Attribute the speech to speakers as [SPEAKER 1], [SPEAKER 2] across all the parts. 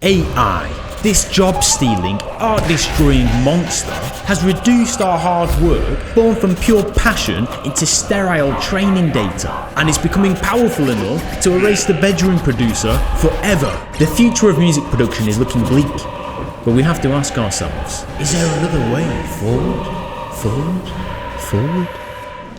[SPEAKER 1] AI, this job-stealing, art-destroying monster, has reduced our hard work, born from pure passion, into sterile training data, and is becoming powerful enough to erase the bedroom producer forever. The future of music production is looking bleak, but we have to ask ourselves, is there another way forward?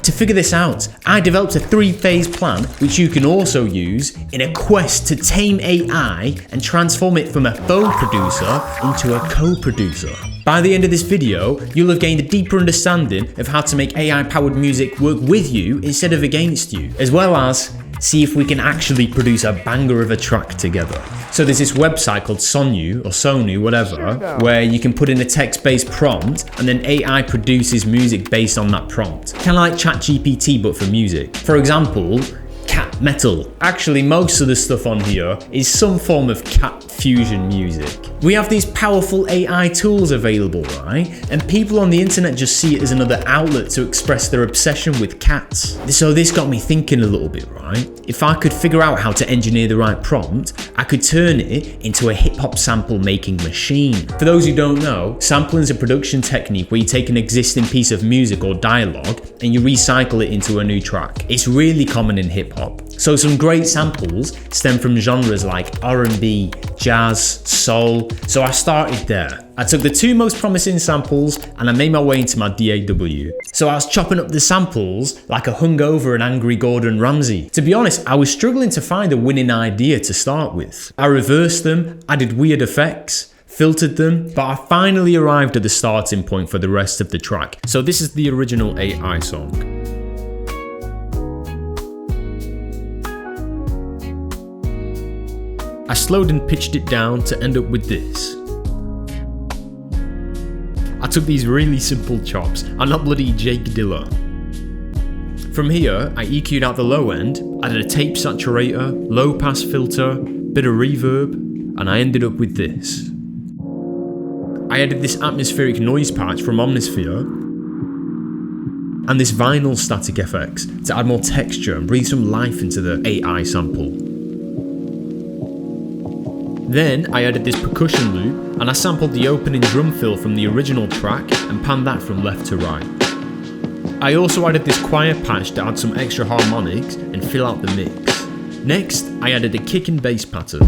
[SPEAKER 1] To figure this out, I developed a 3-phase plan which you can also use in a quest to tame AI and transform it from a faux producer into a co-producer. By the end of this video, you'll have gained a deeper understanding of how to make AI-powered music work with you instead of against you, as well as see if we can actually produce a banger of a track together. So there's this website called Sonu, whatever, where you can put in a text-based prompt and then AI produces music based on that prompt. Kind of like ChatGPT but for music. For example, cat metal. Actually, most of the stuff on here is some form of cat fusion music. We have these powerful AI tools available, right? And people on the internet just see it as another outlet to express their obsession with cats. So this got me thinking a little bit, right? If I could figure out how to engineer the right prompt, I could turn it into a hip-hop sample making machine. For those who don't know, sampling is a production technique where you take an existing piece of music or dialogue and you recycle it into a new track. It's really common in hip-hop. So some great samples stem from genres like R&B, jazz, soul. So I started there. I took the 2 most promising samples and I made my way into my DAW. So I was chopping up the samples like a hungover and angry Gordon Ramsay. To be honest, I was struggling to find a winning idea to start with. I reversed them, added weird effects, filtered them, but I finally arrived at the starting point for the rest of the track. So this is the original AI song. I slowed and pitched it down to end up with this. I took these really simple chops, I'm not bloody Jake Dilla. From here, I EQ'd out the low end, added a tape saturator, low pass filter, bit of reverb, and I ended up with this. I added this atmospheric noise patch from Omnisphere, and this vinyl static FX to add more texture and breathe some life into the AI sample. Then I added this percussion loop and I sampled the opening drum fill from the original track and panned that from left to right. I also added this choir patch to add some extra harmonics and fill out the mix. Next, I added a kick and bass pattern.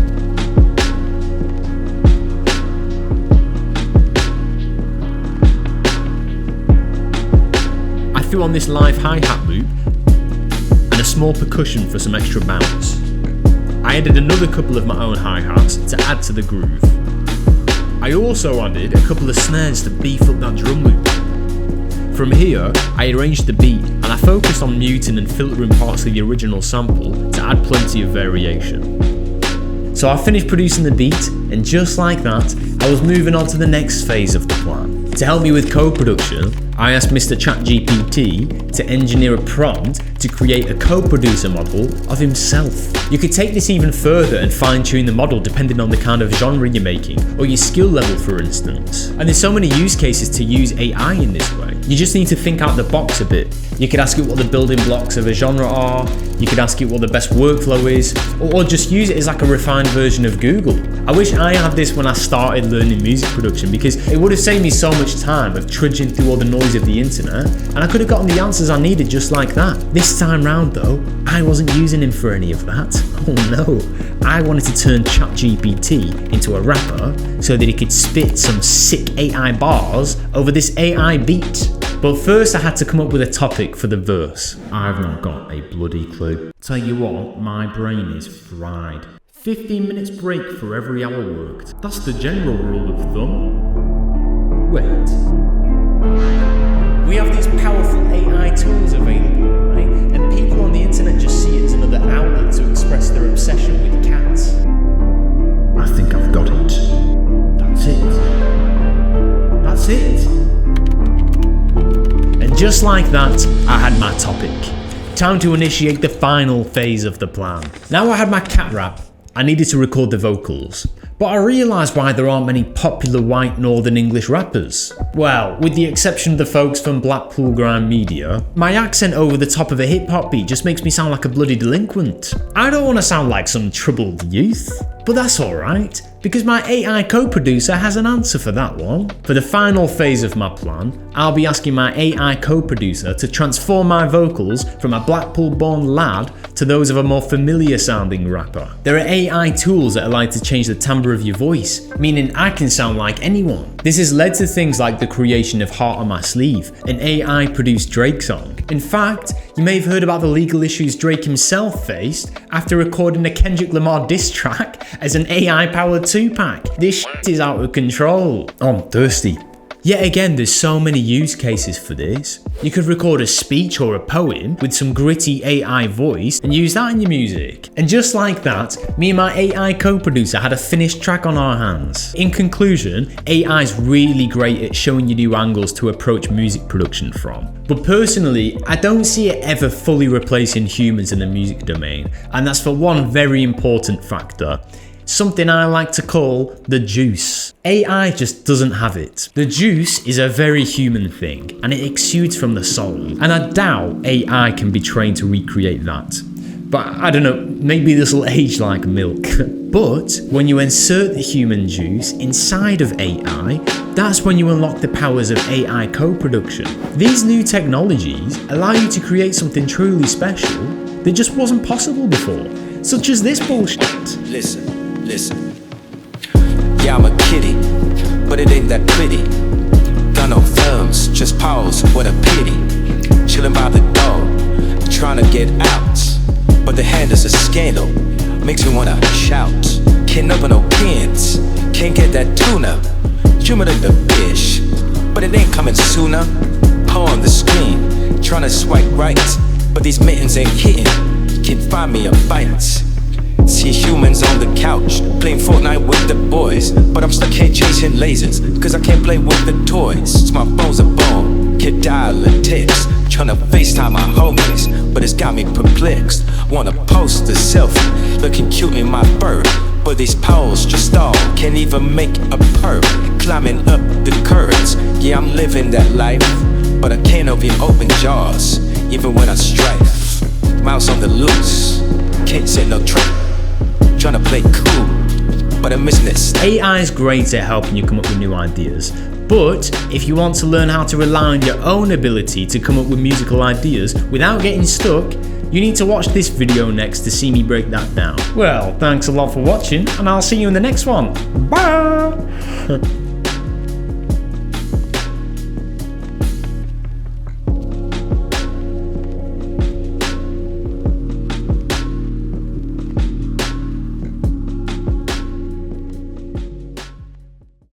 [SPEAKER 1] I threw on this live hi-hat loop and a small percussion for some extra bounce. I added another couple of my own hi-hats to add to the groove. I also added a couple of snares to beef up that drum loop. From here, I arranged the beat and I focused on muting and filtering parts of the original sample to add plenty of variation. So I finished producing the beat, and just like that, I was moving on to the next phase of the plan. To help me with co-production, I asked Mr. ChatGPT to engineer a prompt to create a co-producer model of himself. You could take this even further and fine-tune the model depending on the kind of genre you're making, or your skill level for instance. And there's so many use cases to use AI in this way. You just need to think out the box a bit. You could ask it what the building blocks of a genre are, you could ask it what the best workflow is, or just use it as like a refined version of Google. I wish I had this when I started learning music production, because it would have saved me so much time of trudging through all the noise of the internet, and I could have gotten the answers I needed just like that. This time round though, I wasn't using him for any of that. Oh no, I wanted to turn ChatGPT into a rapper so that he could spit some sick AI bars over this AI beat. But first I had to come up with a topic for the verse. I've not got a bloody clue. Tell you what, my brain is fried. 15 minutes break for every hour worked. That's the general rule of thumb. Wait. We have these powerful AI tools available, right? And people on the internet just see it as another outlet to express their obsession with cats. I think I've got it. That's it. That's it. And just like that, I had my topic. Time to initiate the final phase of the plan. Now I had my cat rap, I needed to record the vocals. But I realised why there aren't many popular white Northern English rappers. Well, with the exception of the folks from Blackpool Grime Media, my accent over the top of a hip hop beat just makes me sound like a bloody delinquent. I don't want to sound like some troubled youth, but that's alright. Because my AI co-producer has an answer for that one. For the final phase of my plan, I'll be asking my AI co-producer to transform my vocals from a Blackpool-born lad to those of a more familiar sounding rapper. There are AI tools that allow you to change the timbre of your voice, meaning I can sound like anyone. This has led to things like the creation of Heart on My Sleeve, an AI produced Drake song. In fact, you may have heard about the legal issues Drake himself faced after recording a Kendrick Lamar diss track as an AI powered 2-pack. This shit is out of control. Oh, I'm thirsty. Yet again, there's so many use cases for this. You could record a speech or a poem with some gritty AI voice and use that in your music. And just like that, me and my AI co-producer had a finished track on our hands. In conclusion, AI is really great at showing you new angles to approach music production from. But personally, I don't see it ever fully replacing humans in the music domain, and that's for one very important factor. Something I like to call the juice. AI just doesn't have it. The juice is a very human thing, and it exudes from the soul. And I doubt AI can be trained to recreate that. But I don't know, maybe this will age like milk. But when you insert the human juice inside of AI, that's when you unlock the powers of AI co-production. These new technologies allow you to create something truly special that just wasn't possible before, such as this bullshit.
[SPEAKER 2] Listen, yeah, I'm a kitty, but it ain't that pretty. Got no thumbs, just paws, what a pity. Chillin' by the door, trying to get out, but the hand is a scandal, makes me wanna shout. Can't open no cans, can't get that tuna. Humor than the fish, but it ain't coming sooner. Paw on the screen, trying to swipe right, but these mittens ain't hitting. Can't find me a bite. See humans on the couch, playing Fortnite with the boys, but I'm stuck here chasing lasers, cause I can't play with the toys. My phone's a bone, can't dial a text, tryna FaceTime my homies, but it's got me perplexed. Wanna post a selfie, looking cute in my fur, but these poles just stall, can't even make a perp. Climbing up the curves, yeah, I'm living that life, but I can't open open jaws, even when I strife. Mouse on the loose, can't set no trap. Trying to play cool, but I'm missing this.
[SPEAKER 1] AI is great at helping you come up with new ideas, but if you want to learn how to rely on your own ability to come up with musical ideas without getting stuck, you need to watch this video next to see me break that down. Well, thanks a lot for watching, and I'll see you in the next one. Bye!